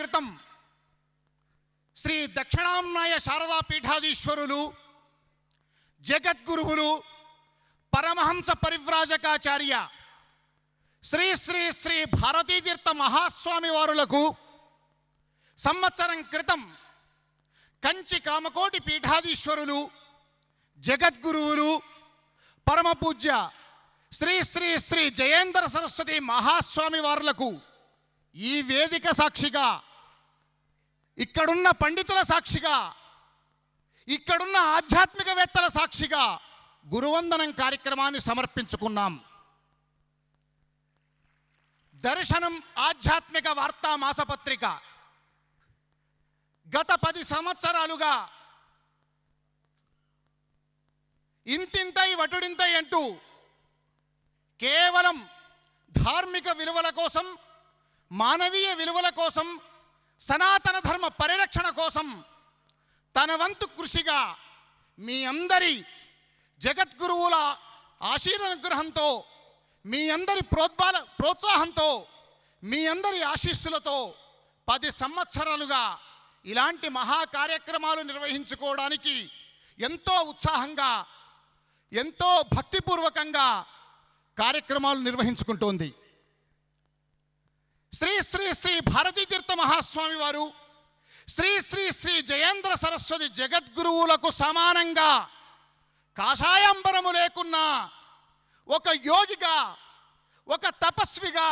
క్రితం శ్రీ దక్షిణాంనాయ శారదా పీఠాధీశ్వరులు, జగద్గురువులు, పరమహంస పరివ్రాజకాచార్య శ్రీ శ్రీ శ్రీ భారతీతీర్థ మహాస్వామి వారులకు సంవత్సరం క్రితం కంచి కామకోటి పీఠాధీశ్వరులు, జగద్గురువులు, పరమపూజ్య శ్రీ శ్రీ శ్రీ జయేంద్ర సరస్వతి మహాస్వామి వారులకు ఈ వేదిక సాక్షిగా, ఇక్కడున్న పండితుల సాక్షిగా, ఇక్కడున్న ఆధ్యాత్మికవేత్తల సాక్షిగా గురువందనం కార్యక్రమాన్ని సమర్పించుకున్నాం. దర్శనం ఆధ్యాత్మిక వార్తా మాసపత్రిక గత 10 సంవత్సరాలుగా ఇంతింతై వటుడింతై అంటూ కేవలం ధార్మిక విలువల కోసం, మానవీయ విలువల కోసం, సనాతన ధర్మ పరిరక్షణ కోసం తన వంతు కృషిగా మీ అందరి జగద్గురువుల ఆశీర్వానుగ్రహంతో, మీ అందరి ప్రోత్సాహంతో, మీ అందరి ఆశీస్సులతో 10 సంవత్సరాలుగా ఇలాంటి మహా కార్యక్రమాలు నిర్వహించుకోవడానికి ఎంతో ఉత్సాహంగా, ఎంతో భక్తిపూర్వకంగా కార్యక్రమాలు నిర్వహించుకుంటోంది. శ్రీ శ్రీ శ్రీ భారతీతీర్థ మహాస్వామి వారు, శ్రీ శ్రీ శ్రీ జయేంద్ర సరస్వతి జగద్గురువులకు సమానంగా కాషాయాంబరము లేకున్నా ఒక యోగిగా, ఒక తపస్విగా,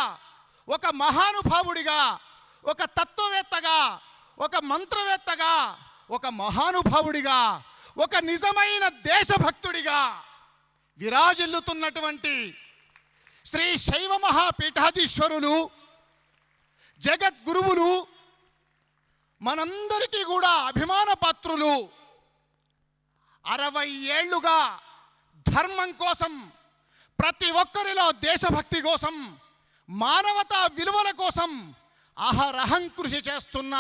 ఒక మహానుభావుడిగా, ఒక తత్వవేత్తగా, ఒక మంత్రవేత్తగా, ఒక మహానుభావుడిగా, ఒక నిజమైన దేశభక్తుడిగా విరాజిల్లుతున్నటువంటి శ్రీ శైవ మహాపీఠాధీశ్వరులు, జగద్గురువులు, మనందరికీ కూడా అభిమాన పాత్రులు, 60 ఏళ్లుగా ధర్మం కోసం, ప్రతి ఒక్కరిలో దేశభక్తి కోసం, మానవతా విలువల కోసం అహరహం కృషి చేస్తున్న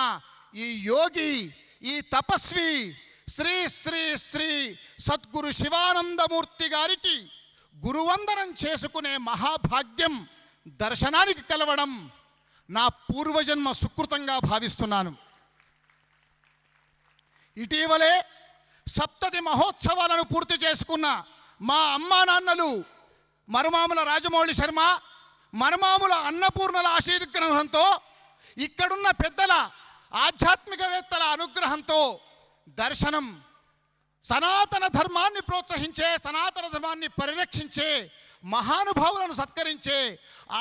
ఈ యోగి, ఈ తపస్వి శ్రీ శ్రీ శ్రీ సద్గురు శివానందమూర్తి గారికి గురువందనం చేసుకునే మహాభాగ్యం దర్శనానికి కలవడం నా పూర్వజన్మ సుకృతంగా భావిస్తున్నాను. ఇటీవలే సప్తతి మహోత్సవాలను పూర్తి చేసుకున్న మా అమ్మా నాన్నలు మరుమాముల రాజమౌళి శర్మ, మరుమాముల అన్నపూర్ణల ఆశీర్వాదంతో, ఇక్కడున్న పెద్దల ఆధ్యాత్మికవేత్తల అనుగ్రహంతో దర్శనం సనాతన ధర్మాన్ని ప్రోత్సహించే, సనాతన ధర్మాన్ని పరిరక్షించే, మహానుభావులను సత్కరించే,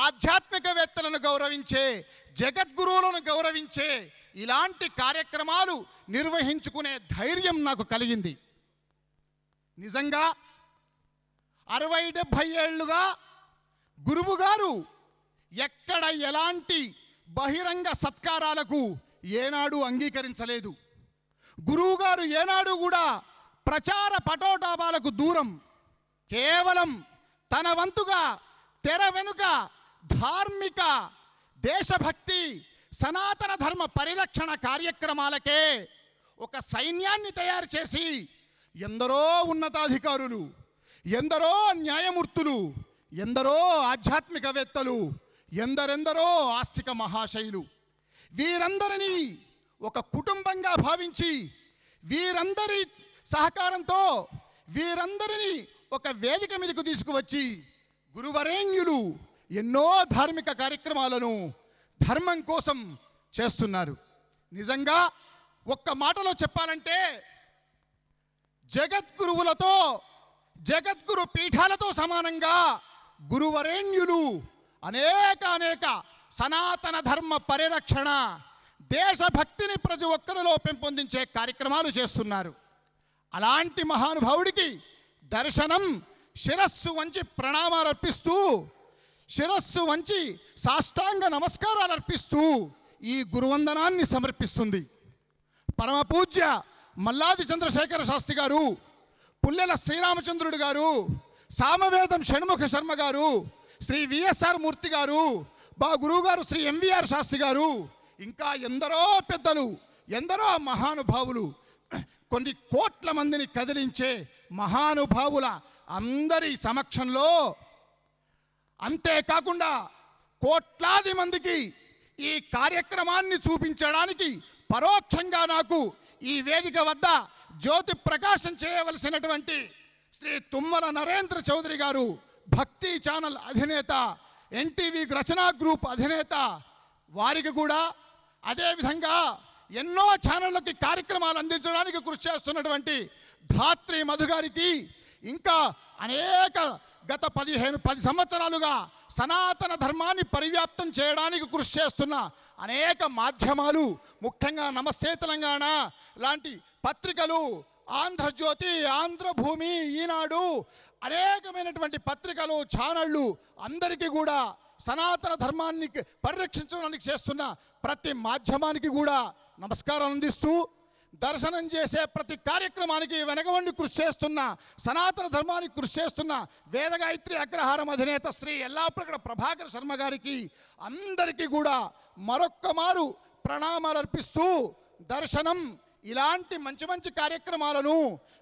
ఆధ్యాత్మికవేత్తలను గౌరవించే, జగద్గురువులను గౌరవించే ఇలాంటి కార్యక్రమాలు నిర్వహించుకునే ధైర్యం నాకు కలిగింది. నిజంగా 60-70 ఏళ్లుగా గురువుగారు ఎక్కడ ఎలాంటి బహిరంగ సత్కారాలకు ఏనాడు అంగీకరించలేదు. గురువుగారు ఏనాడు కూడా ప్రచార పటోటాపాలకు దూరం. కేవలం తన వంతుగా తెర వెనుక ధార్మిక, దేశభక్తి, సనాతన ధర్మ పరిరక్షణ కార్యక్రమాలకే ఒక సైన్యాన్ని తయారు చేసి ఎందరో ఉన్నతాధికారులు, ఎందరో న్యాయమూర్తులు, ఎందరో ఆధ్యాత్మికవేత్తలు, ఎందరెందరో ఆస్తిక మహాశయులు, వీరందరినీ ఒక కుటుంబంగా భావించి, వీరందరి సహకారంతో వీరందరినీ ఒక వేదిక మీదకు తీసుకువచ్చి గురువరేణ్యులు ఎన్నో ధార్మిక కార్యక్రమాలను ధర్మం కోసం చేస్తున్నారు. నిజంగా ఒక్క మాటలో చెప్పాలంటే జగద్గురువులతో, జగద్గురు పీఠాలతో సమానంగా గురువరేణ్యులు అనేక సనాతన ధర్మ పరిరక్షణ, దేశభక్తిని ప్రతి ఒక్కరిలో పెంపొందించే కార్యక్రమాలు చేస్తున్నారు. అలాంటి మహానుభావుడికి దర్శనం శిరస్సు వంచి ప్రణామాలు అర్పిస్తూ, శిరస్సు వంచి సాష్టాంగ నమస్కారాలు అర్పిస్తూ ఈ గురువందనాన్ని సమర్పిస్తుంది. పరమపూజ్య మల్లాది చంద్రశేఖర శాస్త్రి గారు, పుల్లెల శ్రీరామచంద్రుడు గారు, సామవేదం షణ్ముఖ శర్మ గారు, శ్రీ విఎస్ఆర్ మూర్తి గారు, మా గురువుగారు శ్రీ ఎంవిఆర్ శాస్త్రి గారు, ఇంకా ఎందరో పెద్దలు, ఎందరో మహానుభావులు, కొన్ని కోట్ల మందిని కదిలించే మహానుభావుల అందరి సమక్షంలో, అంతేకాకుండా కోట్లాది మందికి ఈ కార్యక్రమాన్ని చూపించడానికి పరోక్షంగా నాకు ఈ వేదిక వద్ద జ్యోతి ప్రకాశం చేయవలసినటువంటి శ్రీ తుమ్మల నరేంద్ర చౌదరి గారు, భక్తి ఛానల్ అధినేత, ఎన్టీవీ రచనా గ్రూప్ అధినేత, వారికి కూడా అదేవిధంగా ఎన్నో ఛానళ్ళకి కార్యక్రమాలు అందించడానికి కృషి చేస్తున్నటువంటి ధాత్రి మధు గారికి, ఇంకా అనేక గత 10 సంవత్సరాలుగా సనాతన ధర్మాన్ని పరివ్యాప్తం చేయడానికి కృషి చేస్తున్న అనేక మాధ్యమాలు, ముఖ్యంగా నమస్తే తెలంగాణ లాంటి పత్రికలు, ఆంధ్రజ్యోతి, ఆంధ్రభూమి, ఈనాడు, అనేకమైనటువంటి పత్రికలు, ఛానళ్ళు అందరికీ కూడా సనాతన ధర్మాన్ని పరిరక్షించడానికి చేస్తున్న ప్రతి మాధ్యమానికి కూడా నమస్కారం అందిస్తూ, దర్శనం చేసే ప్రతి కార్యక్రమానికి వెనకవండి కృషి చేస్తున్న, సనాతన ధర్మానికి కృషి చేస్తున్న వేదగాయత్రి అగ్రహారం అధినేత శ్రీ ఎల్లాప్రగడ ప్రభాకర్ శర్మ గారికి అందరికీ కూడా మరొక్క మారు ప్రణామాలు అర్పిస్తూ, దర్శనం ఇలాంటి మంచి మంచి కార్యక్రమాలను,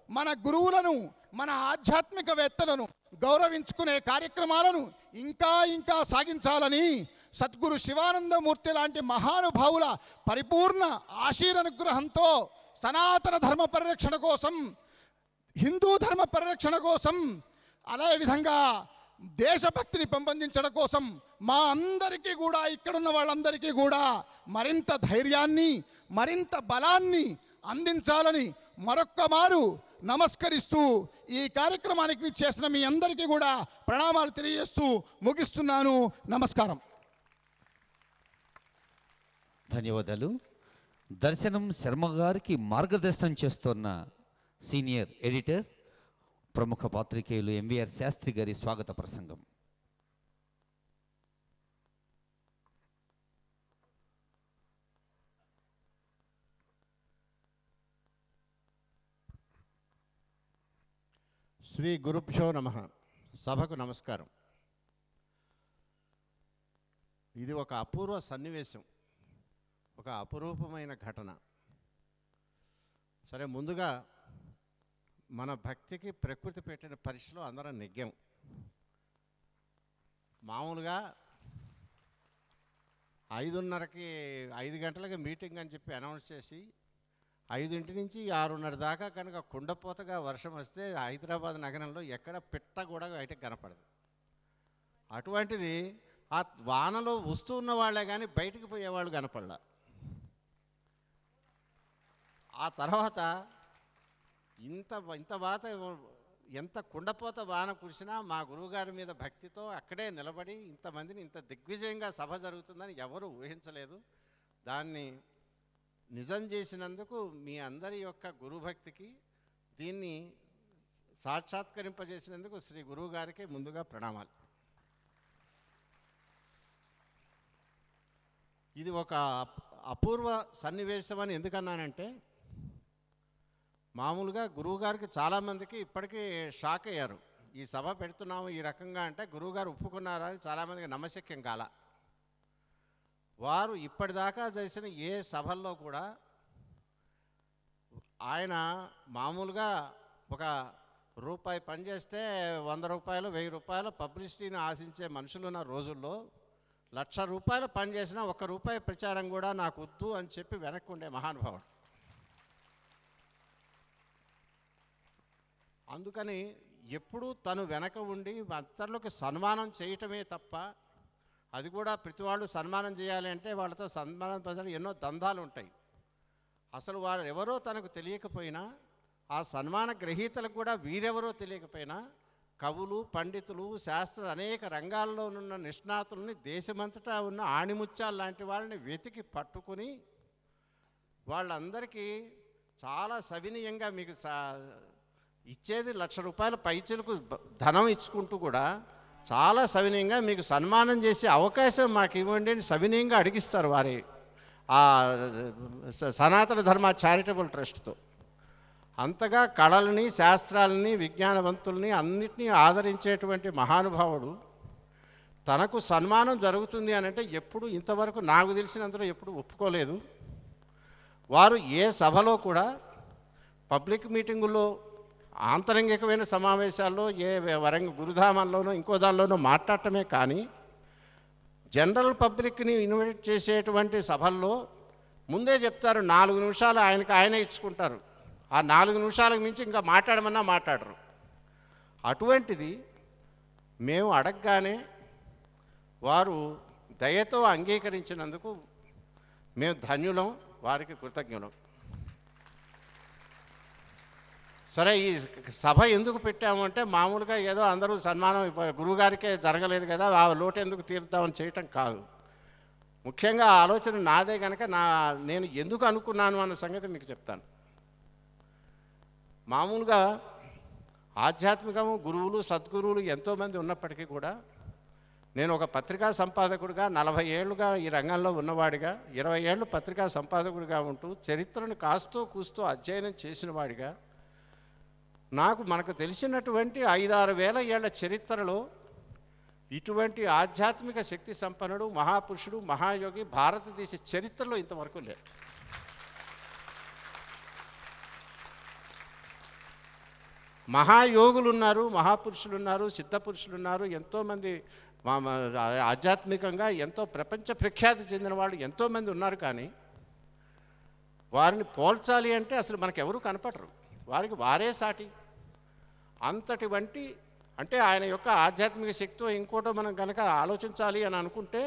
మన గురువులను, మన ఆధ్యాత్మికవేత్తలను గౌరవించుకునే కార్యక్రమాలను ఇంకా ఇంకా సాగించాలని సద్గురు శివానందమూర్తి లాంటి మహానుభావుల పరిపూర్ణ ఆశీర్వానుగ్రహంతో సనాతన ధర్మ పరిరక్షణ కోసం, హిందూ ధర్మ పరిరక్షణ కోసం, అదేవిధంగా దేశభక్తిని పెంపొందించడం కోసం మా అందరికీ కూడా, ఇక్కడున్న వాళ్ళందరికీ కూడా మరింత ధైర్యాన్ని, మరింత బలాన్ని అందించాలని మరొక్క మారు నమస్కరిస్తూ ఈ కార్యక్రమానికి చేసిన మీ అందరికీ కూడా ప్రణామాలు తెలియజేస్తూ ముగిస్తున్నాను. నమస్కారం. ధన్యవాదాలు. దర్శనం శర్మ గారికి మార్గదర్శనం చేస్తున్న సీనియర్ ఎడిటర్, ప్రముఖ పాత్రికేయులు ఎంవీఆర్ శాస్త్రి గారి స్వాగత ప్రసంగం. శ్రీ గురుభ్యో నమః. సభకు నమస్కారం. ఇది ఒక అపూర్వ సన్నివేశం, ఒక అపురూపమైన ఘటన. సరే, ముందుగా మన భక్తికి ప్రకృతి పెట్టిన పరీక్షలో అందరం నెగ్గాం. మామూలుగా 5 గంటలకి మీటింగ్ అని చెప్పి అనౌన్స్ చేసి 5 నుంచి 6:30 దాకా కనుక కుండపోతగా వర్షం వస్తే హైదరాబాద్ నగరంలో ఎక్కడ పిట్ట కూడా బయటకు కనపడదు. అటువంటిది ఆ వానలో వస్తూ ఉన్న వాళ్ళే కానీ బయటికి పోయేవాళ్ళు కనపడలా. ఆ తర్వాత ఇంత వాత, ఎంత కుండపోత వాన కురిసినా మా గురువుగారి మీద భక్తితో అక్కడే నిలబడి ఇంతమందిని, ఇంత దిగ్విజయంగా సభ జరుగుతుందని ఎవరు ఊహించలేదు. దాన్ని నిజం చేసినందుకు మీ అందరి యొక్క గురుభక్తికి, దీన్ని సాక్షాత్కరింపజేసినందుకు శ్రీ గురువు గారికి ముందుగా ప్రణామాలు. ఇది ఒక అపూర్వ సన్నివేశం అని ఎందుకన్నానంటే, మామూలుగా గురువుగారికి చాలామందికి ఇప్పటికీ షాక్ అయ్యారు. ఈ సభ పెడుతున్నాము ఈ రకంగా అంటే గురువుగారు ఒప్పుకున్నారా అని చాలామందికి నమ్మశక్యం కాల. వారు ఇప్పటిదాకా చేసిన ఏ సభల్లో కూడా ఆయన మామూలుగా ఒక రూపాయి పనిచేస్తే 100 రూపాయలు 1000 రూపాయలు పబ్లిసిటీని ఆశించే మనుషులున్న రోజుల్లో 1,00,000 రూపాయలు పనిచేసినా 1 రూపాయి ప్రచారం కూడా నాకు వద్దు అని చెప్పి వెనక్కి ఉండే మహానుభావుడు. అందుకని ఎప్పుడూ తను వెనక ఉండి ఇతరులకు సన్మానం చేయటమే తప్ప, అది కూడా ప్రతి వాళ్ళు సన్మానం చేయాలి అంటే వాళ్ళతో సన్మానం పరచడం ఎన్నో దందాలు ఉంటాయి. అసలు వారు ఎవరో తనకు తెలియకపోయినా, ఆ సన్మాన గ్రహీతలకు కూడా వీరెవరో తెలియకపోయినా, కవులు, పండితులు, శాస్త్ర అనేక రంగాల్లో ఉన్న నిష్ణాతుల్ని, దేశమంతటా ఉన్న ఆణిముత్యాలు లాంటి వాళ్ళని వెతికి పట్టుకుని వాళ్ళందరికీ చాలా సవినీయంగా మీకు ఇచ్చేది 1,00,000 రూపాయల పైచలకు ధనం ఇచ్చుకుంటూ కూడా చాలా సవినయంగా మీకు సన్మానం చేసే అవకాశం మాకు ఇవ్వండి అని సవినయంగా అడిగిస్తారు వారి ఆ సనాతన ధర్మ చారిటబుల్ ట్రస్ట్తో. అంతగా కళల్ని, శాస్త్రాలని, విజ్ఞానవంతుల్ని అన్నిటినీ ఆదరించేటువంటి మహానుభావుడు తనకు సన్మానం జరుగుతుంది అని అంటే ఎప్పుడు ఇంతవరకు నాకు తెలిసినంతలో ఎప్పుడు ఒప్పుకోలేదు. వారు ఏ సభలో కూడా, పబ్లిక్ మీటింగుల్లో, ఆంతరంగికమైన సమావేశాల్లో, ఏ గురుధామంలోనో ఇంకో దానిలోనో మాట్లాడటమే కానీ జనరల్ పబ్లిక్ని ఇన్వైట్ చేసేటువంటి సభల్లో ముందే చెప్తారు, 4 నిమిషాలు ఆయనే ఇచ్చుకుంటారు. ఆ 4 నిమిషాలకు మించి ఇంకా మాట్లాడమన్నా మాట్లాడరు. అటువంటిది మేము అడగగానే వారు దయతో అంగీకరించినందుకు మేము ధన్యులం, వారికి కృతజ్ఞులం. సరే, ఈ సభ ఎందుకు పెట్టామంటే మామూలుగా ఏదో అందరూ సన్మానం గురువుగారికే జరగలేదు కదా, ఆ లోటు ఎందుకు తీరుద్దామని చేయటం కాదు. ముఖ్యంగా ఆలోచన నాదే కనుక నేను ఎందుకు అనుకున్నాను అన్న సంగతి మీకు చెప్తాను. మామూలుగా ఆధ్యాత్మికము గురువులు సద్గురువులు ఎంతోమంది ఉన్నప్పటికీ కూడా నేను ఒక పత్రికా సంపాదకుడిగా 40 ఏళ్ళుగా ఈ రంగంలో ఉన్నవాడిగా, 20 ఏళ్ళు పత్రికా సంపాదకుడిగా ఉంటూ చరిత్రను కాస్తో కూస్తో అధ్యయనం చేసిన వాడిగా మనకు తెలిసినటువంటి 5-6 వేల ఏళ్ల చరిత్రలో ఇటువంటి ఆధ్యాత్మిక శక్తి సంపన్నుడు, మహాపురుషుడు, మహాయోగి భారతదేశ చరిత్రలో ఇంతవరకు లేదు. మహాయోగులు ఉన్నారు, మహాపురుషులు ఉన్నారు, సిద్ధపురుషులు ఉన్నారు, ఎంతోమంది ఆధ్యాత్మికంగా ఎంతో ప్రపంచ ప్రఖ్యాతి చెందిన వాళ్ళు ఎంతోమంది ఉన్నారు. కానీ వారిని పోల్చాలి అంటే అసలు మనకెవరూ కనపడరు, వారికి వారే సాటి. అంతటి వంటి అంటే ఆయన యొక్క ఆధ్యాత్మిక శక్తితో ఇంకోటో మనం కనుక ఆలోచించాలి అని అనుకుంటే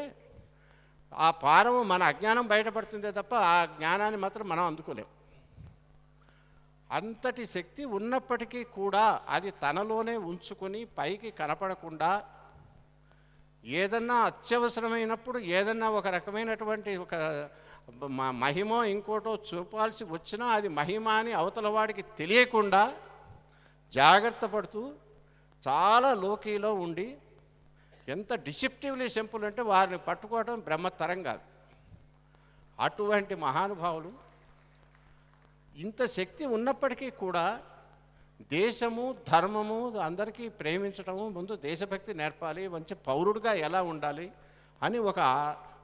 ఆ పారము మన అజ్ఞానం బయటపడుతుందే తప్ప ఆ జ్ఞానాన్ని మాత్రం మనం అందుకోలేం. అంతటి శక్తి ఉన్నప్పటికీ కూడా అది తనలోనే ఉంచుకొని పైకి కనపడకుండా ఏదన్నా అత్యవసరమైనప్పుడు ఏదన్నా ఒక రకమైనటువంటి ఒక మహిమో ఇంకోటో చూపాల్సి వచ్చినా అది మహిమ అని అవతల వాడికి తెలియకుండా జాగ్రత్త పడుతూ చాలా లోకీలో ఉండి ఎంత డిసిప్టివ్లీ సింపుల్ అంటే వారిని పట్టుకోవడం బ్రహ్మతరం కాదు. అటువంటి మహానుభావులు ఇంత శక్తి ఉన్నప్పటికీ కూడా దేశము ధర్మము అందరికీ ప్రేమించడము, ముందు దేశభక్తి నేర్పాలి, మంచి పౌరుడిగా ఎలా ఉండాలి అని ఒక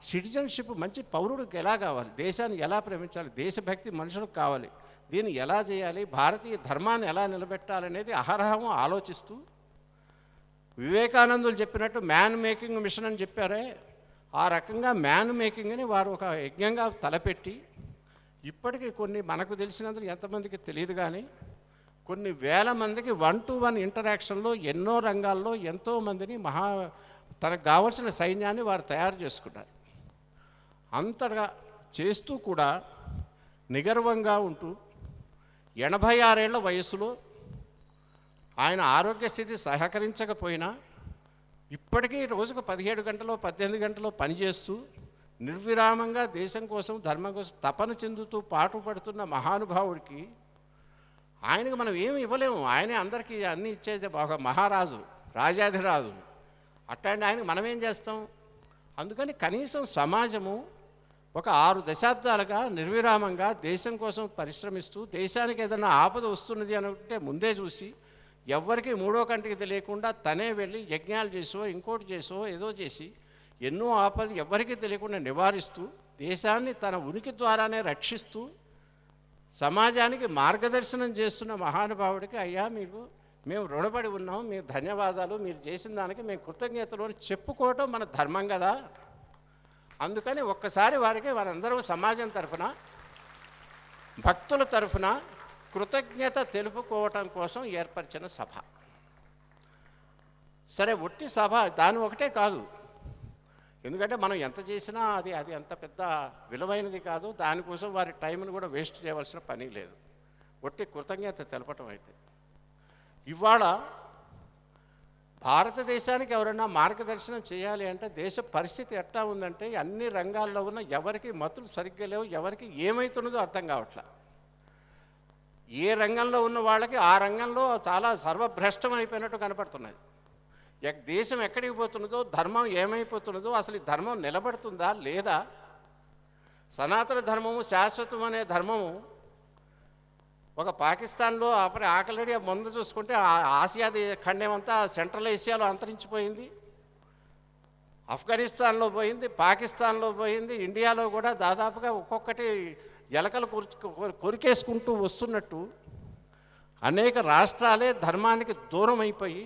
సిటిజన్షిప్, మంచి పౌరుడికి ఎలా కావాలి, దేశాన్ని ఎలా ప్రేమించాలి, దేశభక్తి మనుషులకు కావాలి, దీన్ని ఎలా చేయాలి, భారతీయ ధర్మాన్ని ఎలా నిలబెట్టాలనేది అహరహము ఆలోచిస్తూ వివేకానందులు చెప్పినట్టు మ్యాన్ మేకింగ్ మిషన్ అని చెప్పారే, ఆ రకంగా మ్యాన్ మేకింగ్ని వారు ఒక యజ్ఞంగా తలపెట్టి ఇప్పటికీ కొన్ని మనకు తెలిసినందుకు ఎంతమందికి తెలియదు కానీ కొన్ని వేల మందికి 1-to-1 ఇంటరాక్షన్లో ఎన్నో రంగాల్లో ఎంతోమందిని తనకు కావలసిన సైన్యాన్ని వారు తయారు చేసుకున్నారు. అంతగా చేస్తూ కూడా నిగర్వంగా ఉంటూ 86 ఏళ్ల వయసులో ఆయన ఆరోగ్య స్థితి సహకరించకపోయినా ఇప్పటికీ రోజుకు 17 గంటలో 18 గంటలో పనిచేస్తూ నిర్విరామంగా దేశం కోసం ధర్మం కోసం తపన చెందుతూ పాటుపడుతున్న మహానుభావుడికి ఆయనకు మనం ఏమి ఇవ్వలేము. ఆయనే అందరికీ అన్నీ ఇచ్చేది ఒక మహారాజు, రాజాధిరాజు. అట్లాంటి ఆయనకు మనం ఏం చేస్తాం? అందుకని కనీసం సమాజము ఒక 6 దశాబ్దాలుగా నిర్విరామంగా దేశం కోసం పరిశ్రమిస్తూ దేశానికి ఏదైనా ఆపద వస్తున్నది అనుకుంటే ముందే చూసి ఎవ్వరికి మూడో కంటికి తెలియకుండా తనే వెళ్ళి యజ్ఞాలు చేసో ఇంకోటి చేసో ఏదో చేసి ఎన్నో ఆపదలు ఎవ్వరికీ తెలియకుండా నివారిస్తూ దేశాన్ని తన ఉనికి ద్వారానే రక్షిస్తూ సమాజానికి మార్గదర్శనం చేస్తున్న మహానుభావుడికి అయ్యా మేము రుణపడి ఉన్నాం, మీకు ధన్యవాదాలు, మీరు చేసిన దానికి మేము కృతజ్ఞతలు అని చెప్పుకోవటం మన ధర్మం కదా. అందుకని ఒక్కసారి వారికి వారందరూ సమాజం తరఫున భక్తుల తరఫున కృతజ్ఞత తెలుపుకోవటం కోసం ఏర్పరిచిన సభ. సరే, ఒట్టి సభ దాని ఒకటే కాదు, ఎందుకంటే మనం ఎంత చేసినా అది అంత పెద్ద విలువైనది కాదు. దానికోసం వారి టైంను కూడా వేస్ట్ చేయవలసిన పని లేదు. ఒట్టి కృతజ్ఞత తెలపటం అయితే ఇవాళ భారతదేశానికి ఎవరైనా మార్గదర్శనం చేయాలి అంటే దేశ పరిస్థితి ఎట్లా ఉందంటే అన్ని రంగాల్లో ఉన్న ఎవరికి మతులు సరిగ్గా లేవు, ఎవరికి ఏమవుతున్నదో అర్థం కావట్లా. ఏ రంగంలో ఉన్న వాళ్ళకి ఆ రంగంలో చాలా సర్వభ్రష్టం అయిపోయినట్టు కనపడుతున్నది. దేశం ఎక్కడికి పోతున్నదో, ధర్మం ఏమైపోతున్నదో, అసలు ఈ ధర్మం నిలబడుతుందా లేదా, సనాతన ధర్మము శాశ్వతం అనే ధర్మము ఒక పాకిస్తాన్లో ఆల్రెడీ ముందు చూసుకుంటే ఆసియా ఖండం అంతా సెంట్రల్ ఏషియాలో అంతరించిపోయింది, ఆఫ్ఘనిస్తాన్లో పోయింది, పాకిస్తాన్లో పోయింది, ఇండియాలో కూడా దాదాపుగా ఒక్కొక్కటి ఎలకలు కొరికేసుకుంటూ వస్తున్నట్టు అనేక రాష్ట్రాలే ధర్మానికి దూరం అయిపోయి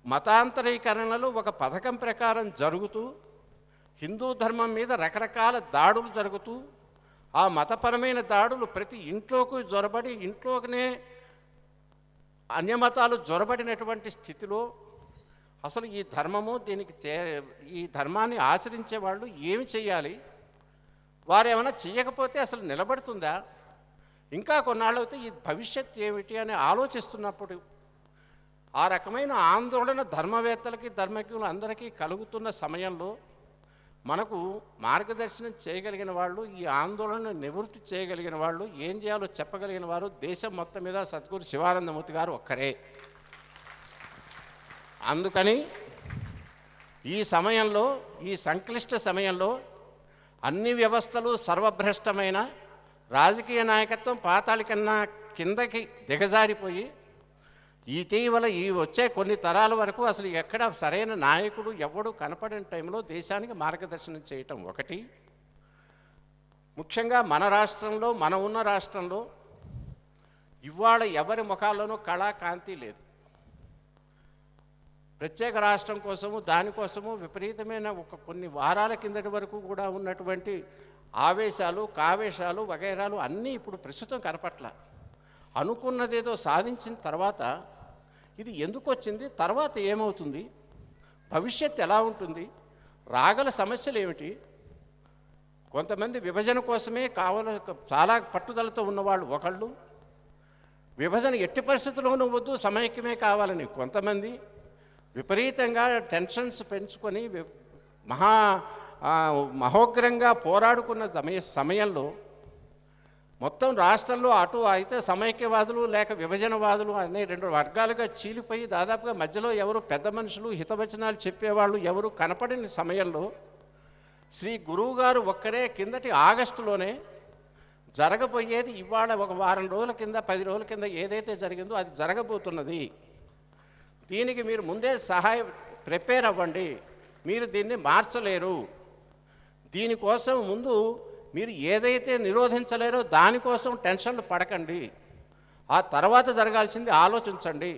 మతాంతరీకరణలు ఒక పథకం ప్రకారం జరుగుతూ హిందూ ధర్మం మీద రకరకాల దాడులు జరుగుతూ ఆ మతపరమైన దాడులు ప్రతి ఇంట్లోకి జొరబడి ఇంట్లోనే అన్యమతాలు జొరబడినటువంటి స్థితిలో అసలు ఈ ధర్మము ఈ ధర్మాన్ని ఆచరించే వాళ్ళు ఏమి చేయాలి, వారు ఏమైనా చేయకపోతే అసలు నిలబడుతుందా, ఇంకా కొన్నాళ్ళు అయితే ఈ భవిష్యత్ ఏమిటి అని ఆలోచిస్తున్నప్పుడు ఆ రకమైన ఆందోళన ధర్మవేత్తలకి ధర్మజ్ఞులు అందరికీ కలుగుతున్న సమయంలో మనకు మార్గదర్శనం చేయగలిగిన వాళ్ళు, ఈ ఆందోళనను నివృత్తి చేయగలిగిన వాళ్ళు, ఏం చేయాలో చెప్పగలిగిన వారు దేశం మొత్తం మీద సద్గురు శివానందమూర్తి గారు ఒక్కరే. అందుకని ఈ సమయంలో, ఈ సంక్లిష్ట సమయంలో అన్ని వ్యవస్థలు సర్వభ్రష్టమైన రాజకీయ నాయకత్వం పాతాళి కన్నా కిందకి దిగజారిపోయి ఇటీవల ఈ వచ్చే కొన్ని తరాల వరకు అసలు ఎక్కడ సరైన నాయకుడు ఎవడు కనపడిన టైంలో దేశానికి మార్గదర్శనం చేయటం ఒకటి. ముఖ్యంగా మన రాష్ట్రంలో, మన ఉన్న రాష్ట్రంలో ఇవాళ ఎవరి ముఖాల్లోనూ కళా కాంతి లేదు. ప్రత్యేక రాష్ట్రం కోసము, దానికోసము విపరీతమైన కొన్ని వారాల కిందటి వరకు కూడా ఉన్నటువంటి ఆవేశాలు, కావేశాలు వగైరాలు అన్నీ ఇప్పుడు ప్రస్తుతం కనపట్ల. అనుకున్నదేదో సాధించిన తర్వాత ఇది ఎందుకు వచ్చింది, తర్వాత ఏమవుతుంది, భవిష్యత్తు ఎలా ఉంటుంది, రాగల సమస్యలు ఏమిటి. కొంతమంది విభజన కోసమే చాలా పట్టుదలతో ఉన్నవాళ్ళు ఒకళ్ళు, విభజన ఎట్టి పరిస్థితుల్లోనూ వద్దు సమైక్యమే కావాలని కొంతమంది, విపరీతంగా టెన్షన్స్ పెంచుకొని మహోగ్రంగా పోరాడుకున్న సమయంలో మొత్తం రాష్ట్రంలో అటు అయితే సమైక్యవాదులు లేక విభజనవాదులు అనే రెండు వర్గాలుగా చీలిపోయి దాదాపుగా మధ్యలో ఎవరు పెద్ద మనుషులు హితవచనాలు చెప్పేవాళ్ళు ఎవరు కనపడిన సమయంలో శ్రీ గురువు గారు ఒక్కరే కిందటి ఆగస్టులోనే జరగబోయేది ఇవాళ ఒక వారం రోజుల కింద 10 రోజుల కింద ఏదైతే జరిగిందో అది జరగబోతున్నది, దీనికి మీరు ముందే ప్రిపేర్ అవ్వండి, మీరు దీన్ని మార్చలేరు, దీనికోసం ముందు మీరు ఏదైతే నిరోధించలేరో దానికోసం టెన్షన్లు పడకండి, ఆ తర్వాత జరగాల్సింది ఆలోచించండి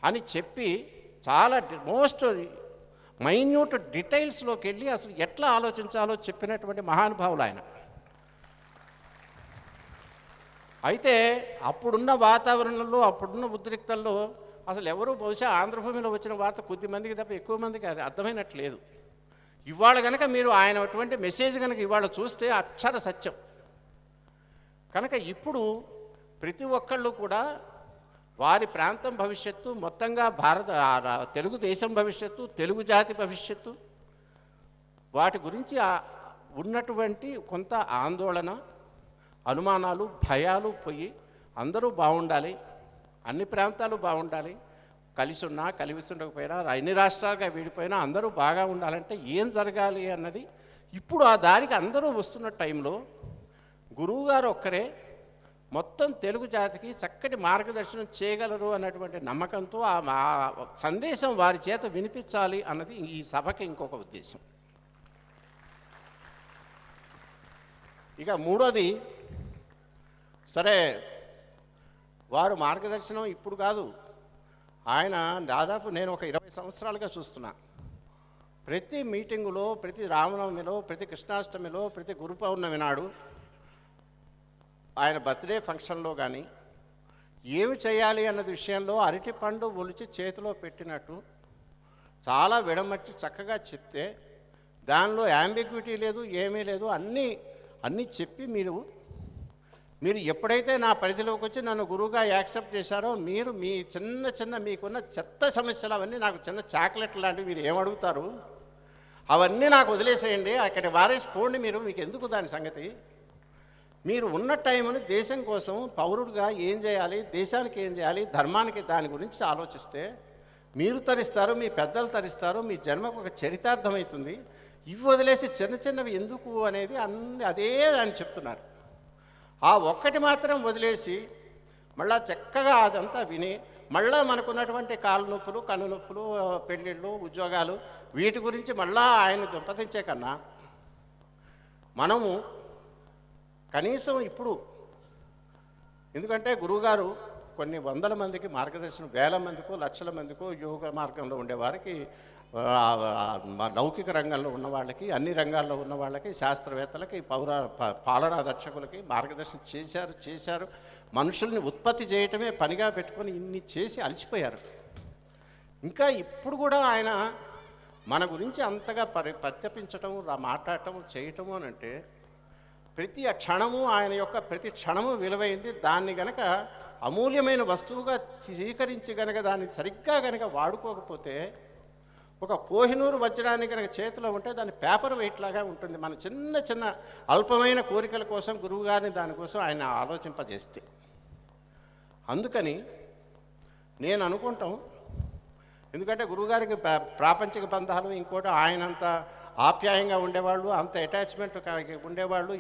అని చెప్పి చాలా మోస్ట్ మైన్యూట్ డీటెయిల్స్లోకి వెళ్ళి అసలు ఎట్లా ఆలోచించాలో చెప్పినటువంటి మహానుభావులు ఆయన. అయితే అప్పుడున్న వాతావరణంలో, అప్పుడున్న ఉద్రిక్తల్లో అసలు ఎవరు బహుశా ఆంధ్రభూమిలో వచ్చిన వార్త కొద్దిమందికి తప్ప ఎక్కువ మందికి అర్థమైనట్లేదు. ఇవాళ కనుక మీరు ఆయన అటువంటి మెసేజ్ కనుక ఇవాళ చూస్తే అక్షర సత్యం. కనుక ఇప్పుడు ప్రతి ఒక్కళ్ళు కూడా వారి ప్రాంతం భవిష్యత్తు, మొత్తంగా తెలుగుదేశం భవిష్యత్తు, తెలుగు జాతి భవిష్యత్తు, వాటి గురించి ఉన్నటువంటి కొంత ఆందోళన, అనుమానాలు, భయాలు పోయి అందరూ బాగుండాలి, అన్ని ప్రాంతాలు బాగుండాలి, కలిసి ఉన్నా కలిసి ఉండకపోయినా అన్ని రాష్ట్రాలుగా విడిపోయినా అందరూ బాగా ఉండాలంటే ఏం జరగాలి అన్నది ఇప్పుడు ఆ దారికి అందరూ వస్తున్న టైంలో గురువుగారు ఒక్కరే మొత్తం తెలుగు జాతికి చక్కటి మార్గదర్శనం చేయగలరు అన్నటువంటి నమ్మకంతో ఆ సందేశం వారి చేత వినిపించాలి అన్నది ఈ సభకి ఇంకొక ఉద్దేశం. ఇక మూడోది, సరే వారు మార్గదర్శనం ఇప్పుడు కాదు, ఆయన దాదాపు నేను ఒక 20 సంవత్సరాలుగా చూస్తున్నా. ప్రతి మీటింగులో, ప్రతి రామనవమిలో, ప్రతి కృష్ణాష్టమిలో, ప్రతి గురు పౌర్ణమి నాడు, ఆయన బర్త్డే ఫంక్షన్లో కానీ ఏమి చేయాలి అన్నది విషయంలో అరటి పండు ఒలిచి చేతిలో పెట్టినట్టు చాలా విడమర్చి చక్కగా చెప్తే దానిలో యాంబిగ్విటీ లేదు, ఏమీ లేదు, అన్నీ చెప్పి మీరు ఎప్పుడైతే నా పరిధిలోకి వచ్చి నన్ను గురువుగా యాక్సెప్ట్ చేశారో మీరు మీ చిన్న మీకున్న చెత్త సమస్యలు అవన్నీ నాకు చిన్న చాక్లెట్ లాంటివి మీరు ఏమడుగుతారు అవన్నీ నాకు వదిలేసేయండి, అక్కడ వారేసి పోండి, మీకు ఎందుకు దాని సంగతి. మీరు ఉన్న టైంని దేశం కోసం పౌరుడిగా ఏం చేయాలి, దేశానికి ఏం చేయాలి, ధర్మానికి దాని గురించి ఆలోచిస్తే మీరు తరిస్తారు, మీ పెద్దలు తరిస్తారు, మీ జన్మకు ఒక చరితార్థమవుతుంది. ఇవి వదిలేసి చిన్నవి ఎందుకు అనేది అదే అని చెప్తున్నారు. ఆ ఒక్కటి మాత్రం వదిలేసి మళ్ళా చక్కగా అదంతా విని మళ్ళా మనకున్నటువంటి కాళ్ళ నొప్పులు, కన్ను నొప్పులు, పెళ్ళిళ్ళు, ఉద్యోగాలు వీటి గురించి మళ్ళా ఆయన దుంపతించే కన్నా మనము కనీసం ఇప్పుడు, ఎందుకంటే గురువుగారు కొన్ని వందల మందికి మార్గదర్శనం, వేల మందికో లక్షల మందికో యోగ మార్గంలో ఉండేవారికి, లౌకిక రంగంలో ఉన్న వాళ్ళకి, అన్ని రంగాల్లో ఉన్న వాళ్ళకి, శాస్త్రవేత్తలకి, పాలనా దర్శకులకి మార్గదర్శనం చేశారు. మనుషుల్ని ఉత్పత్తి చేయటమే పనిగా పెట్టుకొని ఇన్ని చేసి అలసిపోయారు. ఇంకా ఇప్పుడు కూడా ఆయన మన గురించి అంతగా పరితపించటం, మాట్లాడటం, చేయటము అని అంటే ప్రతి క్షణము ఆయన యొక్క ప్రతి క్షణము విలువైంది. దాన్ని గనక అమూల్యమైన వస్తువుగా స్వీకరించి గనక దాన్ని సరిగ్గా గనక వాడుకోకపోతే, ఒక కోహినూరు వజ్రాన్ని కనుక చేతిలో ఉంటే దాన్ని పేపర్ వెయిట్ లాగా ఉంటుంది. మన చిన్న చిన్న అల్పమైన కోరికల కోసం గురువుగారిని దానికోసం ఆయన ఆలోచింపజేస్తే. అందుకని నేను అనుకుంటాం, ఎందుకంటే గురువుగారికి ప్రాపంచిక బంధాలు, ఇంకోటి ఆయనంత ఆప్యాయంగా ఉండేవాళ్ళు, అంత అటాచ్మెంట్ ఉండేవాళ్ళు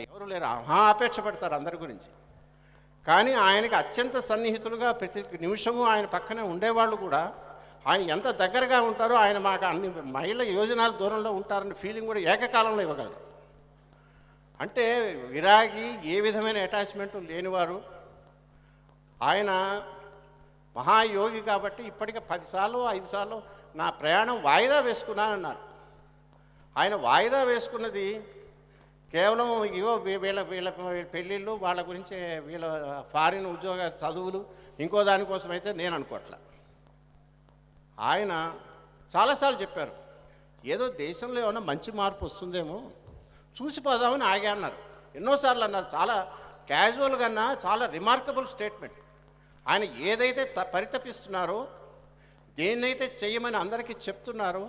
ఎవరు లేరు. ఆపేక్ష పడతారు అందరి గురించి. కానీ ఆయనకి అత్యంత సన్నిహితులుగా ప్రతి నిమిషము ఆయన పక్కనే ఉండేవాళ్ళు కూడా ఆయన ఎంత దగ్గరగా ఉంటారో, ఆయన మాకు అన్ని మైళ్ళ యోజనాల దూరంలో ఉంటారని ఫీలింగ్ కూడా ఏకకాలంలో ఇవ్వగలరు. అంటే విరాగి, ఏ విధమైన అటాచ్మెంట్ లేనివారు. ఆయన మహాయోగి కాబట్టి ఇప్పటికే 10 సార్లు 5 సార్లు నా ప్రయాణం వాయిదా వేసుకున్నానన్నారు. ఆయన వాయిదా వేసుకున్నది కేవలం ఇగో వీళ్ళ వీళ్ళ పెళ్ళిళ్ళు, వాళ్ళ గురించి, వీళ్ళ ఫారిన్ ఉద్యోగ చదువులు, ఇంకో దానికోసం అయితే నేను అనుకోవట్లే. ఆయన చాలాసార్లు చెప్పారు, ఏదో దేశంలో ఏమైనా మంచి మార్పు వస్తుందేమో చూసి పోదామని ఆగా అన్నారు. ఎన్నోసార్లు అన్నారు. చాలా క్యాజువల్గా అన్నా చాలా రిమార్కబుల్ స్టేట్మెంట్. ఆయన ఏదైతే పరితపిస్తున్నారో, దేన్నైతే చేయమని అందరికీ చెప్తున్నారో,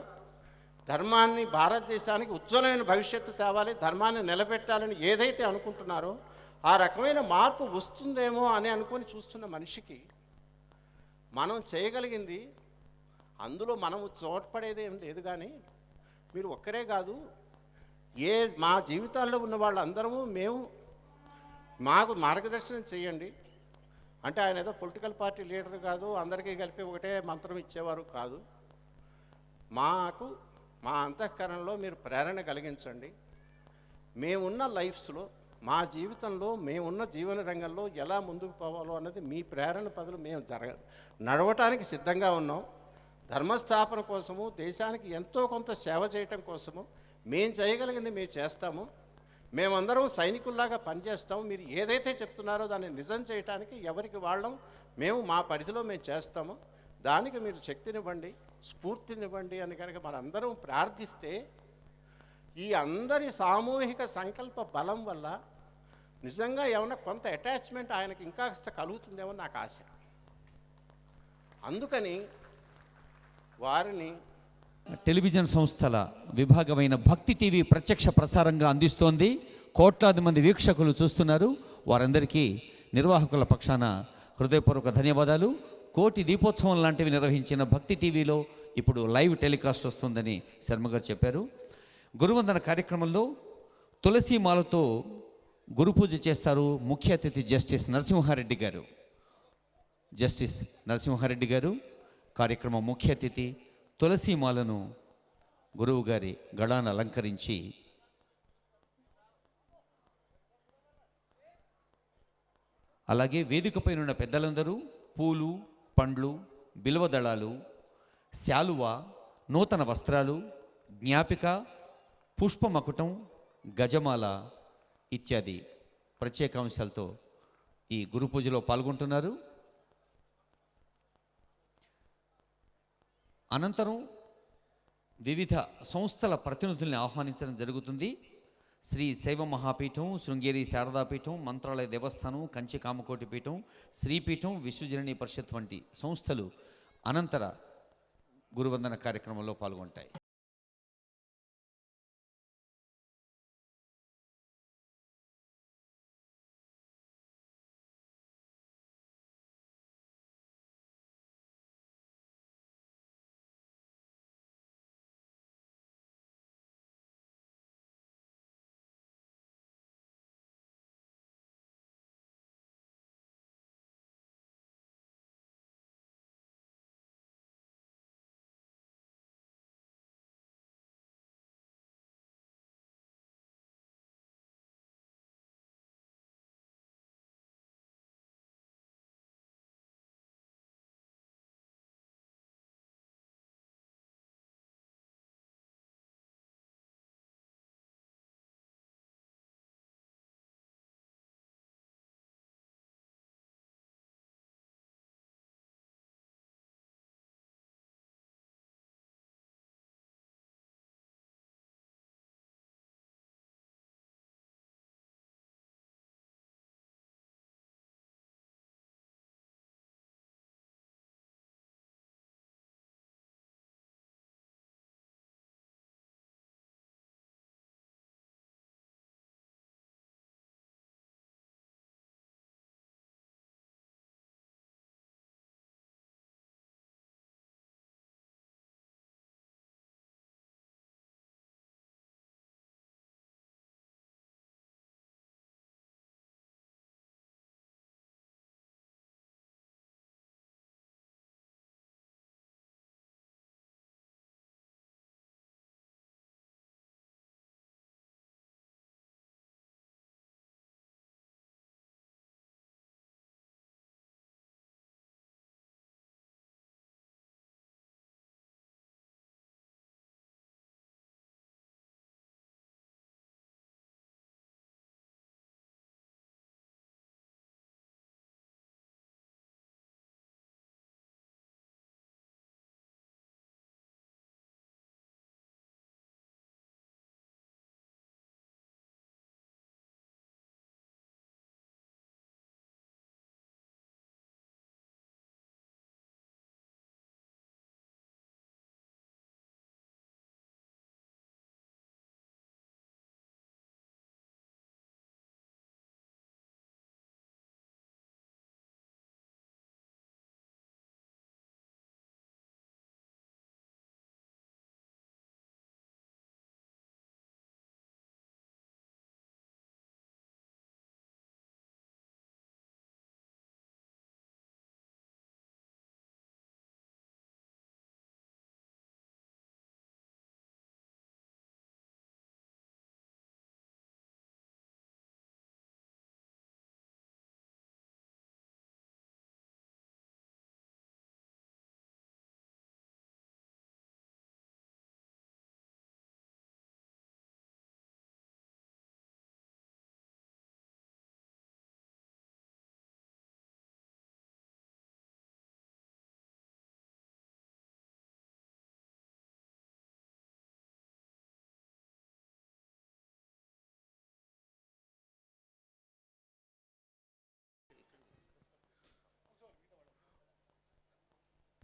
ధర్మాన్ని, భారతదేశానికి ఉజ్వలమైన భవిష్యత్తు తేవాలి, ధర్మాన్ని నిలబెట్టాలని ఏదైతే అనుకుంటున్నారో ఆ రకమైన మార్పు వస్తుందేమో అని అనుకొని చూస్తున్న మనిషికి మనం చేయగలిగింది, అందులో మనము చోటపడేది ఏం లేదు. కానీ మీరు ఒక్కరే కాదు, మా జీవితాల్లో ఉన్న వాళ్ళందరము మాకు మార్గదర్శనం చేయండి. అంటే ఆయన ఏదో పొలిటికల్ పార్టీ లీడర్ కాదు, అందరికీ కలిపి ఒకటే మంత్రం ఇచ్చేవారు కాదు. మా అంతఃకరణలో మీరు ప్రేరణ కలిగించండి. మేమున్న లైఫ్స్లో, మా జీవితంలో, మేమున్న జీవన రంగంలో ఎలా ముందుకు పోవాలో అన్నది మీ ప్రేరణ బదులు మేము నడవటానికి సిద్ధంగా ఉన్నాం. ధర్మస్థాపన కోసము, దేశానికి ఎంతో కొంత సేవ చేయటం కోసము మేము చేయగలిగింది మేము చేస్తాము. మేమందరం సైనికుల్లాగా పనిచేస్తాము. మీరు ఏదైతే చెప్తున్నారో దాన్ని నిజం చేయడానికి ఎవరికి వాళ్ళం మేము మా పరిధిలో మేము చేస్తాము. దానికి మీరు శక్తినివ్వండి, స్ఫూర్తినివ్వండి అని కనుక మనందరం ప్రార్థిస్తే, ఈ అందరి సామూహిక సంకల్ప బలం వల్ల నిజంగా ఏమన్నా కొంత అటాచ్మెంట్ ఆయనకి ఇంకా కాస్త కలుగుతుందేమో నాకు ఆశ. అందుకని వారిని టెలివిజన్ సంస్థల విభాగమైన భక్తి టీవీ ప్రత్యక్ష ప్రసారంగా అందిస్తోంది. కోట్లాది మంది వీక్షకులు చూస్తున్నారు. వారందరికీ నిర్వాహకుల పక్షాన హృదయపూర్వక ధన్యవాదాలు. కోటి దీపోత్సవం లాంటివి నిర్వహించిన భక్తి టీవీలో ఇప్పుడు లైవ్ టెలికాస్ట్ వస్తుందని శర్మ గారు చెప్పారు. గురువందన కార్యక్రమంలో తులసీమాలతో గురు పూజ చేస్తారు ముఖ్య అతిథి జస్టిస్ నరసింహారెడ్డి గారు. జస్టిస్ నరసింహారెడ్డి గారు కార్యక్రమం ముఖ్య అతిథి. తులసీమాలను గురువు గారి గళాన్ని అలంకరించి అలాగే వేదికపై ఉన్న పెద్దలందరూ పూలు, పండ్లు, బిల్వదళాలు, శాలువ, నూతన వస్త్రాలు, జ్ఞాపిక, పుష్పమకుటం, గజమాల ఇత్యాది ప్రత్యేక అంశాలతో ఈ గురు పూజలో పాల్గొంటున్నారు. అనంతరం వివిధ సంస్థల ప్రతినిధుల్ని ఆహ్వానించడం జరుగుతుంది. శ్రీ శైవ మహాపీఠం, శృంగేరి శారదాపీఠం, మంత్రాలయ దేవస్థానం, కంచి కామకోటి పీఠం, శ్రీపీఠం, విశ్వజననీ పరిషత్ వంటి సంస్థలు అనంతర గురువందన కార్యక్రమంలో పాల్గొంటాయి.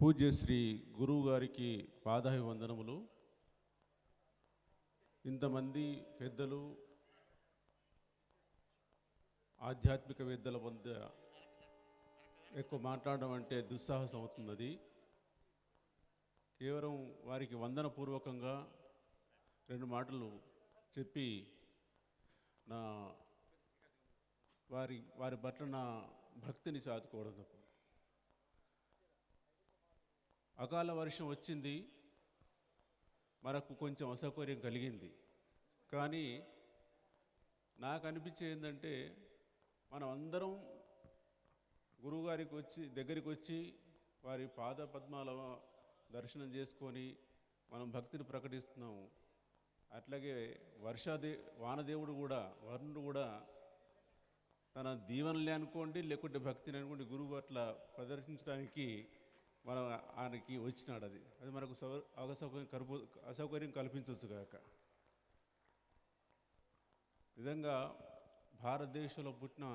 పూజ్య శ్రీ గురువు గారికి పాదాభివందనములు. ఇంతమంది పెద్దలు ఆధ్యాత్మికవేత్తల మధ్య ఎక్కువ మాట్లాడడం అంటే దుస్సాహసం అవుతున్నది. కేవలం వారికి వందనపూర్వకంగా 2 మాటలు చెప్పి నా వారి పట్ల నా భక్తిని చాచుకోవడం తప్ప. అకాల వర్షం వచ్చింది, మనకు కొంచెం అసౌకర్యం కలిగింది. కానీ నాకు అనిపించేది ఏంటంటే మనం అందరం గురువుగారికి దగ్గరికి వచ్చి వారి పాద పద్మాల దర్శనం చేసుకొని మనం భక్తిని ప్రకటిస్తున్నాము. అట్లాగే వానదేవుడు కూడా వరుణుడు కూడా తన దీవెనలే అనుకోండి లేకుంటే భక్తిని అనుకోండి గురువు పట్ల ప్రదర్శించడానికి మనం ఆయనకి వచ్చినాడు. అది మనకు అసౌకర్యం కల్పించవచ్చు కాక. నిజంగా భారతదేశంలో పుట్టిన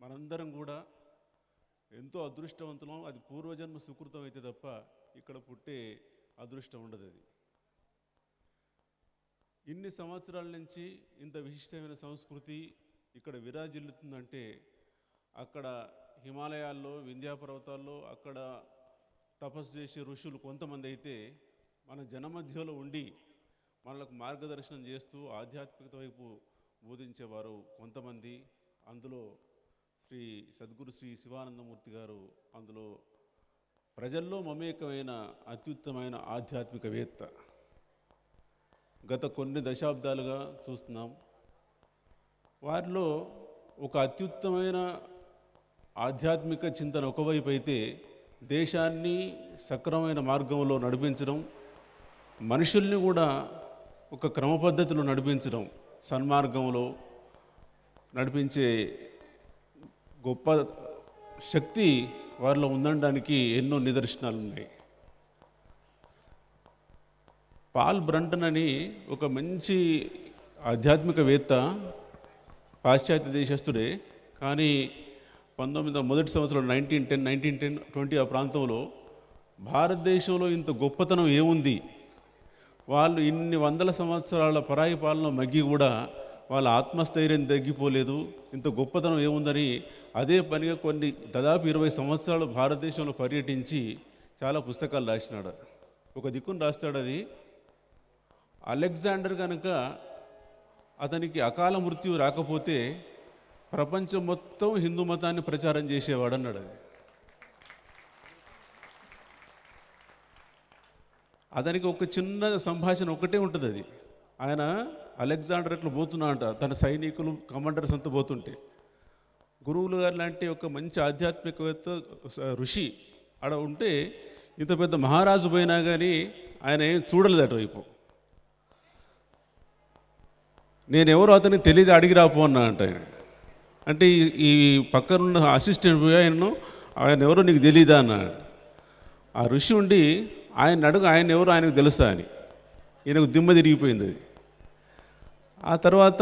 మనందరం కూడా ఎంతో అదృష్టవంతులం. అది పూర్వజన్మ సుకృతం అయితే తప్ప ఇక్కడ పుట్టే అదృష్టం ఉండదు. అది ఇన్ని సంవత్సరాల నుంచి ఇంత విశిష్టమైన సంస్కృతి ఇక్కడ విరాజిల్లుతుందంటే అక్కడ హిమాలయాల్లో వింధ్యా పర్వతాల్లో అక్కడ తపస్సు చేసే ఋషులు కొంతమంది అయితే మన జనమధ్యలో ఉండి మనకు మార్గదర్శనం చేస్తూ ఆధ్యాత్మికత వైపు బోధించేవారు కొంతమంది. అందులో శ్రీ సద్గురు శ్రీ శివానందమూర్తి గారు అందులో ప్రజల్లో మమేకమైన అత్యుత్తమైన ఆధ్యాత్మికవేత్త. గత కొన్ని దశాబ్దాలుగా చూస్తున్నాం. వారిలో ఒక అత్యుత్తమైన ఆధ్యాత్మిక చింతన ఒకవైపు అయితే దేశాన్ని సక్రమమైన మార్గంలో నడిపించడం, మనుషుల్ని కూడా ఒక క్రమ పద్ధతిలో నడిపించడం, సన్మార్గంలో నడిపించే గొప్ప శక్తి వారిలో ఉందనడానికి ఎన్నో నిదర్శనాలు ఉన్నాయి. పాల్ బ్రంటన్ అని ఒక మంచి ఆధ్యాత్మికవేత్త, పాశ్చాత్య దేశస్థుడే. కానీ 1901 సంవత్సరం 1910 ఆ ప్రాంతంలో భారతదేశంలో ఇంత గొప్పతనం ఏముంది, వాళ్ళు ఇన్ని వందల సంవత్సరాల పరాయి పాలన మగ్గి కూడా వాళ్ళ ఆత్మస్థైర్యం తగ్గిపోలేదు, ఇంత గొప్పతనం ఏముందని అదే పనిగా దాదాపు 20 సంవత్సరాలు భారతదేశంలో పర్యటించి చాలా పుస్తకాలు రాసినాడు. ఒక దిక్కును రాస్తాడు. అది అలెగ్జాండర్ కనుక అతనికి అకాల మృత్యు రాకపోతే ప్రపంచం మొత్తం హిందూ మతాన్ని ప్రచారం చేసేవాడు అన్నాడు. అతనికి ఒక చిన్న సంభాషణ ఒకటే ఉంటుంది. అది ఆయన అలెగ్జాండర్ అట్లా పోతున్నా అంట, తన సైనికులు కమాండర్స్ అంతా పోతుంటే గురువులు గారు లాంటి ఒక మంచి ఆధ్యాత్మికవేత్త ఋషి ఆడ ఉంటే ఇంత పెద్ద మహారాజు పోయినా కానీ ఆయన ఏం చూడలేదు అటువైపు. నేనెవరో అతనికి తెలియదు, అడిగి రాపో అన్నా అంట. అంటే ఈ పక్కనున్న అసిస్టెంట్ పోయి ఆయన ఎవరో నీకు తెలీదా అన్నాడు. ఆ ఋషి ఉండి ఆయన అడుగు, ఆయన ఎవరో ఆయనకు తెలుసా అని. ఈయనకు దిమ్మ తిరిగిపోయింది. అది ఆ తర్వాత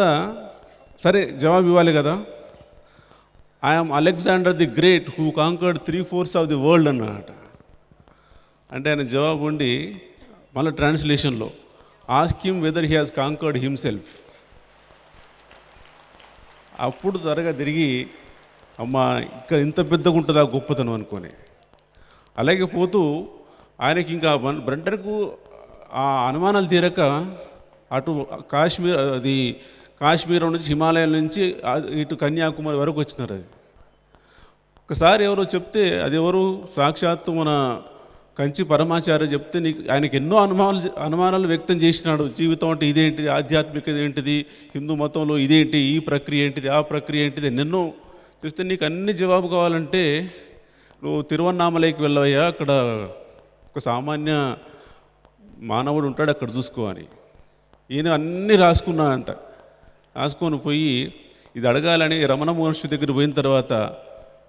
సరే జవాబు ఇవ్వాలి కదా. I'm Alexander the Great who conquered 3/4 of the world అన్నమాట. అంటే ఆయన జవాబు ఉండి మళ్ళీ ట్రాన్స్లేషన్లో ask him whether he has conquered himself. అప్పుడు త్వరగా తిరిగి అమ్మ ఇక్కడ ఇంత పెద్దగా ఉంటుందా గొప్పతనం అనుకొని. అలాగే పోతూ ఆయనకి ఇంకా బ్రంటన్కు ఆ అనుమానాలు తీరక అటు కాశ్మీరం నుంచి హిమాలయాల నుంచి ఇటు కన్యాకుమారి వరకు వచ్చినారు. అది ఒకసారి ఎవరో చెప్తే అది ఎవరు సాక్షాత్తు మన కంచి పరమాచార్య చెప్తే ఆయనకి ఎన్నో అనుమానాలు వ్యక్తం చేసినాడు. జీవితం అంటే ఇదేంటిది, ఆధ్యాత్మికత ఏంటిది, హిందూ మతంలో ఇదేంటి, ఈ ప్రక్రియ ఏంటిది, ఆ ప్రక్రియ ఏంటిది, ఎన్నెన్నో చూస్తే నీకు అన్ని జవాబు కావాలంటే నువ్వు తిరువన్నామలైకి వెళ్ళవయ్యా, అక్కడ ఒక సామాన్య మానవుడు ఉంటాడు, అక్కడ చూసుకో అని. ఈయన అన్నీ రాసుకున్నా అంట. రాసుకొని పోయి ఇది అడగాలని రమణ మహర్షి దగ్గర పోయిన తర్వాత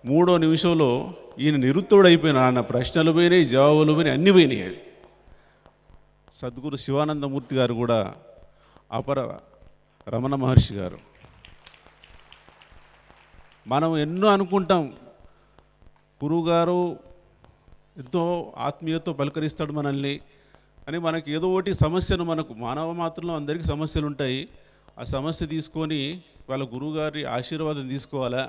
3వ నిమిషంలో ఈయన నిరుత్తోడైపోయినా. ఆయన ప్రశ్నలు పోయినాయి, జవాబులు పోయినాయి, అన్నీ పోయినాయి. అది సద్గురు శివానందమూర్తి గారు కూడా అపర రమణ మహర్షి గారు. మనం ఎన్నో అనుకుంటాం, గురువుగారు ఎంతో ఆత్మీయతతో పలకరిస్తాడు మనల్ని అని మనకి ఏదో ఒకటి సమస్యను మనకు మానవ మాత్రంలో అందరికీ సమస్యలు ఉంటాయి. ఆ సమస్య తీసుకొని వాళ్ళ గురువుగారి ఆశీర్వాదం తీసుకోవాలా,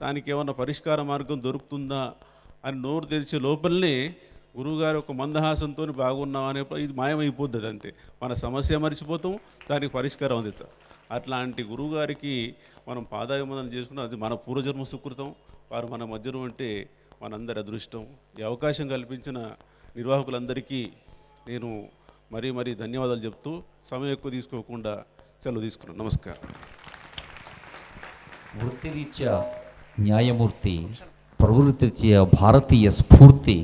దానికి ఏమన్నా పరిష్కార మార్గం దొరుకుతుందా అని నోరు తెరిచే లోపలనే గురువుగారు ఒక మందహాసంతో బాగున్నాం అనే ఇది మాయమైపోద్ది. అంతే, మన సమస్య మర్చిపోతాం, దానికి పరిష్కారం అందుతాం. అట్లాంటి గురువుగారికి మనం పాదాభివందనం చేసుకున్నాం. అది మన పూర్వజన్మ సుకృతం. వారు మన మధ్యలో ఉంటే మనందరి అదృష్టం. ఈ అవకాశం కల్పించిన నిర్వాహకులందరికీ నేను మరీ ధన్యవాదాలు చెప్తూ సమయం ఎక్కువ తీసుకోకుండా సెలవు తీసుకున్నాను. నమస్కారం. వృత్తిరీత్యా న్యాయమూర్తి, ప్రవృత్తిరీత్యా భారతీయ స్ఫూర్తి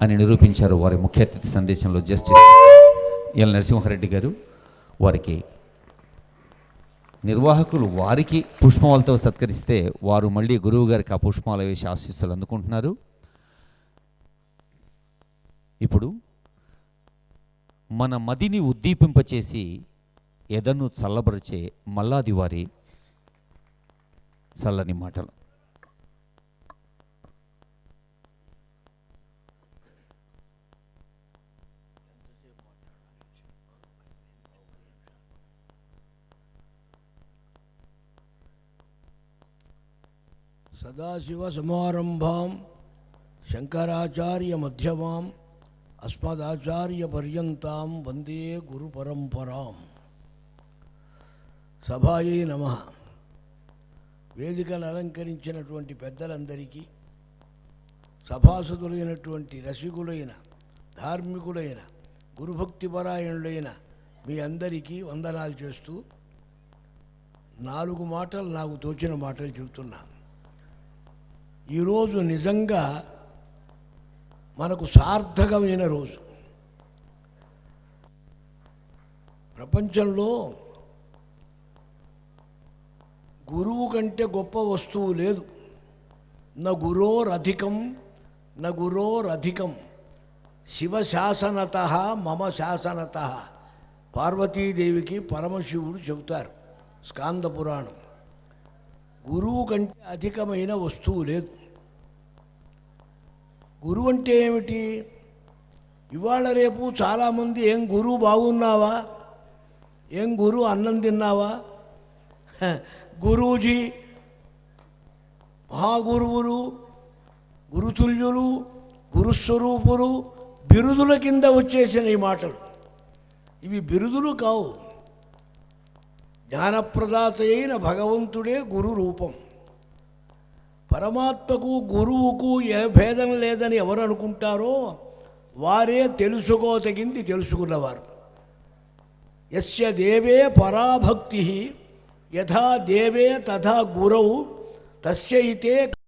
అని నిరూపించారు వారి ముఖ్య అతిథి సందేశంలో జస్టిస్ ఎల్ నరసింహారెడ్డి గారు. వారికి నిర్వాహకులు వారికి పుష్పమాలతో సత్కరిస్తే వారు మళ్ళీ గురువు గారికి ఆ పుష్పమాల వేసి ఆశీస్సులు అందుకుంటున్నారు. ఇప్పుడు మన మదిని ఉద్దీపింపచేసి ఎదను చల్లబరిచే మల్లాది వారి చల్లని మాటలు. సదాశివ సమారంభాం శంకరాచార్య మధ్యమాం అస్మదాచార్య పర్యంతాం వందే గురు పరంపరాం. సభాయే నమః. వేదికను అలంకరించినటువంటి పెద్దలందరికీ, సభాసదులైనటువంటి రసికులైన ధార్మికులైన గురుభక్తిపరాయణులైన మీ అందరికీ వందనాలు చేస్తూ 4 మాటలు నాకు తోచిన మాటలు చెబుతున్నాను. ఈరోజు నిజంగా మనకు సార్థకమైన రోజు. ప్రపంచంలో గురువు కంటే గొప్ప వస్తువు లేదు. న గురోరధికం న గురోరధికం శివశాసనత మమ శాసనత. పార్వతీదేవికి పరమశివుడు చెబుతారు స్కాంద పురాణం. గురువు కంటే అధికమైన వస్తువు లేదు. గురువు అంటే ఏమిటి? ఇవాళ రేపు చాలామంది ఏం గురువు బాగున్నావా, ఏం గురువు అన్నం తిన్నావా, గురూజీ, మహాగురువులు, గురుతుల్యులు, గురుస్వరూపులు బిరుదుల కింద వచ్చేసిన ఈ మాటలు. ఇవి బిరుదులు కావు. జ్ఞానప్రదాత అయిన భగవంతుడే గురు రూపం. పరమాత్మకు గురువుకు ఏ భేదం లేదని ఎవరు అనుకుంటారో వారే తెలుసుకోదగింది తెలుసుకున్నవారు. యస్య దేవే పరాభక్తి యథా దేవే తథా గురౌ తస్య ఇతే